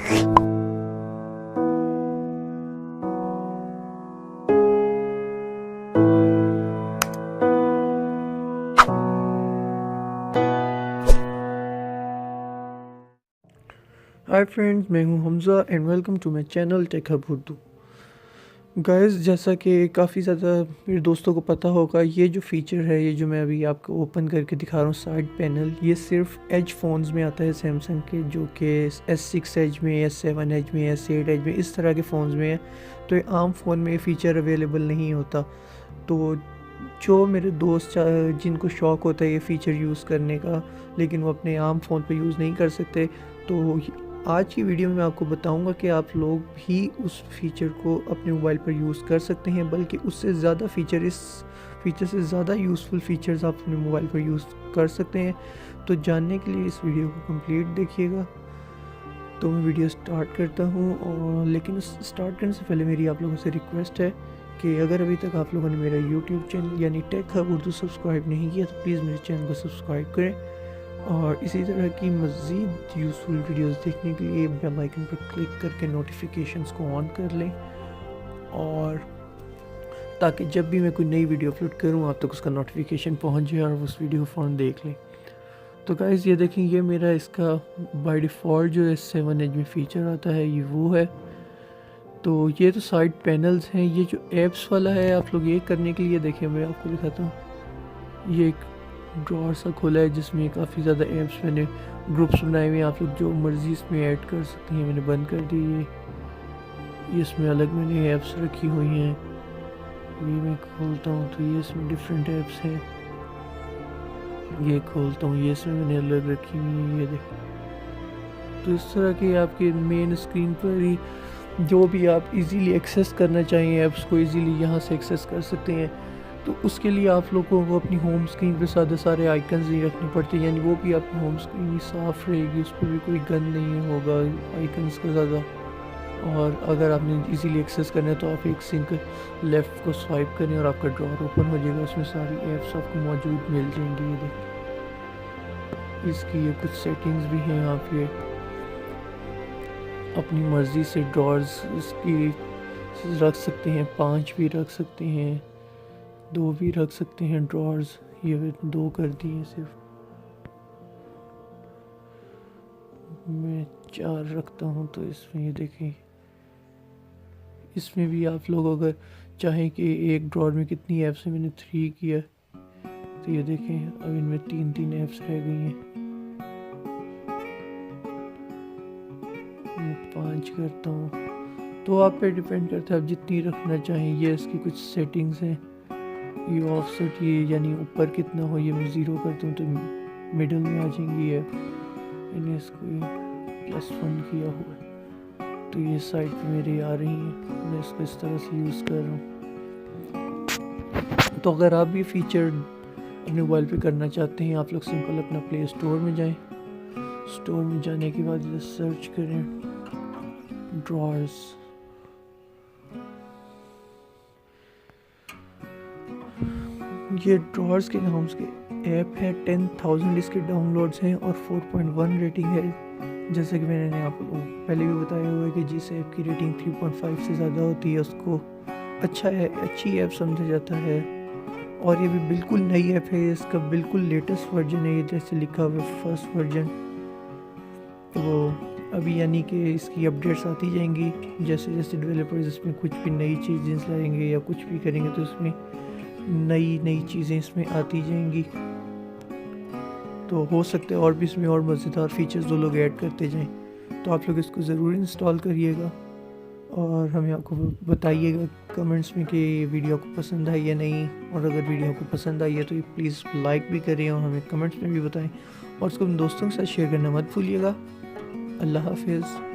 हाय friends, मैं हूं Hamza and welcome to my channel Tech Hub Urdu. Guys, जैसा कि काफ़ी ज़्यादा मेरे दोस्तों को पता होगा, ये जो फ़ीचर है, ये जो मैं अभी आपको ओपन करके दिखा रहा हूँ साइड पैनल, ये सिर्फ एज फ़ोन्स में आता है सैमसंग के, जो कि S6 एज में, S7 एज में, S8 एज में, इस तरह के फ़ोन्स में है। तो ये आम फ़ोन में ये फ़ीचर अवेलेबल नहीं होता। तो जो मेरे दोस्त जिनको शौक़ होता है ये फ़ीचर यूज़ करने का, लेकिन वो अपने आम फ़ोन पे यूज़ नहीं कर सकते, तो आज की वीडियो में मैं आपको बताऊंगा कि आप लोग भी उस फीचर को अपने मोबाइल पर यूज़ कर सकते हैं, बल्कि उससे ज़्यादा फ़ीचर, इस फीचर से ज़्यादा यूज़फुल फ़ीचर्स आप अपने मोबाइल पर यूज़ कर सकते हैं। तो जानने के लिए इस वीडियो को कंप्लीट देखिएगा। तो मैं वीडियो स्टार्ट करता हूं, और लेकिन स्टार्ट करने से पहले मेरी आप लोगों से रिक्वेस्ट है कि अगर अभी तक आप लोगों ने मेरा यूट्यूब चैनल यानी टेक हब उर्दू सब्सक्राइब नहीं किया तो प्लीज़ मेरे चैनल को सब्सक्राइब करें, और इसी तरह की मज़ीद यूज़फुल वीडियोस देखने के लिए बेल आइकन पर क्लिक करके नोटिफिकेशंस को ऑन कर लें, और ताकि जब भी मैं कोई नई वीडियो अपलोड करूं आप तक उसका नोटिफिकेशन पहुंच जाए और उस वीडियो को फ़ौरन देख लें। तो गाइस, ये देखें, ये मेरा इसका बाय डिफ़ॉल्ट जो S7 एज में फ़ीचर आता है ये वो है। तो ये तो साइड पैनल्स हैं। ये जो ऐप्स वाला है, आप लोग ये करने के लिए देखें, मैं आपको दिखाता हूँ। ये एक ड्रॉअर सा खोला है जिसमें काफ़ी ज़्यादा ऐप्स मैंने ग्रुप्स बनाए हुए हैं, आप लोग जो मर्ज़ी इसमें ऐड कर सकते हैं। मैंने बंद कर दी ये इसमें अलग मैंने ऐप्स रखी हुई हैं। ये मैं खोलता हूँ तो ये इसमें डिफरेंट ऐप्स हैं। ये खोलता हूँ, ये इसमें मैंने अलग रखी हुई है, ये देखें। तो इस तरह के आपके मेन स्क्रीन पर ही जो भी आप इजीली एक्सेस करना चाहें ऐप्स को इजीली यहाँ से एक्सेस कर सकते हैं। तो उसके लिए आप लोगों को अपनी होम स्क्रीन पे सारे आइकन्स नहीं रखने पड़ते, यानी वो भी आपकी होम स्क्रीन ही साफ़ रहेगी, उस पर भी कोई गंद नहीं होगा आइकन्स का ज़्यादा। और अगर आपने इजीली एक्सेस करना है तो आप एक सिंगल लेफ़्ट को स्वाइप करें और आपका ड्रॉअर ओपन हो जाएगा, उसमें सारी ऐप्स आपको मौजूद मिल जाएंगी। ये देखिए, इसकी ये कुछ सेटिंग्स भी हैं। आप ये अपनी मर्ज़ी से ड्रॉअर्स इसकी रख सकते हैं, 5 भी रख सकते हैं, 2 भी रख सकते हैं ड्रॉअर्स। ये 2 कर दिए, सिर्फ मैं 4 रखता हूँ। तो इसमें ये देखें, इसमें भी आप लोग अगर चाहें कि एक ड्रॉअर में कितनी ऐप्स हैं, मैंने 3 किया, तो ये देखें अब इनमें 3 ऐप्स रह गई हैं। मैं 5 करता हूँ। तो आप पे डिपेंड करता है आप जितनी रखना चाहें। ये इसकी कुछ सेटिंग्स हैं। ये ऑफसेट, ये यानी ऊपर कितना हो, ये मैं 0 करता हूँ तो मिडल में आ जाएंगी है। मैंने इसको +1 किया हुआ है, तो ये साइड पे मेरी आ रही हैं। मैं इसको इस तरह से यूज़ कर रहा हूँ। तो अगर आप भी फीचर अपने मोबाइल पे करना चाहते हैं, आप लोग सिंपल अपना प्ले स्टोर में जाएं। स्टोर में जाने के बाद इधर सर्च करें ड्रॉअर्स। ये ड्रॉअर्स के नाम के ऐप है, 10,000 इसके डाउनलोड्स हैं और 4.1 रेटिंग है। जैसे कि मैंने आपको पहले भी बताया हुआ है कि जिस ऐप की रेटिंग 3.5 से ज़्यादा होती है उसको अच्छा है, अच्छी ऐप समझा जाता है। और ये भी बिल्कुल नई ऐप है, इसका बिल्कुल लेटेस्ट वर्जन है, ये जैसे लिखा हुआ है फर्स्ट वर्जन। तो अभी यानी कि इसकी अपडेट्स आती जाएंगी, जैसे जैसे डेवलपर्स इसमें कुछ भी नई चीज़ें लाएंगे या कुछ भी करेंगे तो इसमें नई चीज़ें इसमें आती जाएंगी। तो हो सकता है और भी इसमें और मज़ेदार फीचर्स जो लोग ऐड करते जाएं। तो आप लोग इसको ज़रूर इंस्टॉल करिएगा और हमें आपको बताइएगा कमेंट्स में कि वीडियो आपको पसंद आई या नहीं। और अगर वीडियो आपको पसंद आई है तो प्लीज़ लाइक भी करें और हमें कमेंट्स में भी बताएं, और उसको अपने दोस्तों के साथ शेयर करना मत भूलिएगा। अल्लाह हाफिज़।